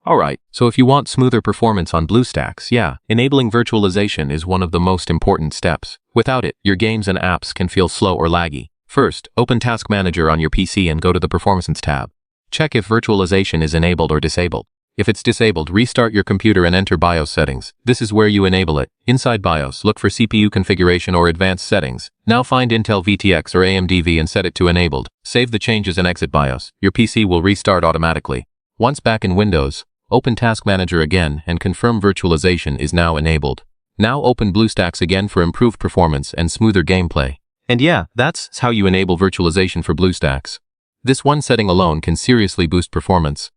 Alright, so if you want smoother performance on BlueStacks, yeah, enabling virtualization is one of the most important steps. Without it, your games and apps can feel slow or laggy. First, open Task Manager on your PC and go to the Performance tab. Check if virtualization is enabled or disabled. If it's disabled, restart your computer and enter BIOS settings. This is where you enable it. Inside BIOS, look for CPU configuration or advanced settings. Now find Intel VTX or AMD-V and set it to enabled. Save the changes and exit BIOS. Your PC will restart automatically. Once back in Windows, open Task Manager again and confirm virtualization is now enabled. Now open BlueStacks again for improved performance and smoother gameplay. And yeah, that's how you enable virtualization for BlueStacks. This one setting alone can seriously boost performance.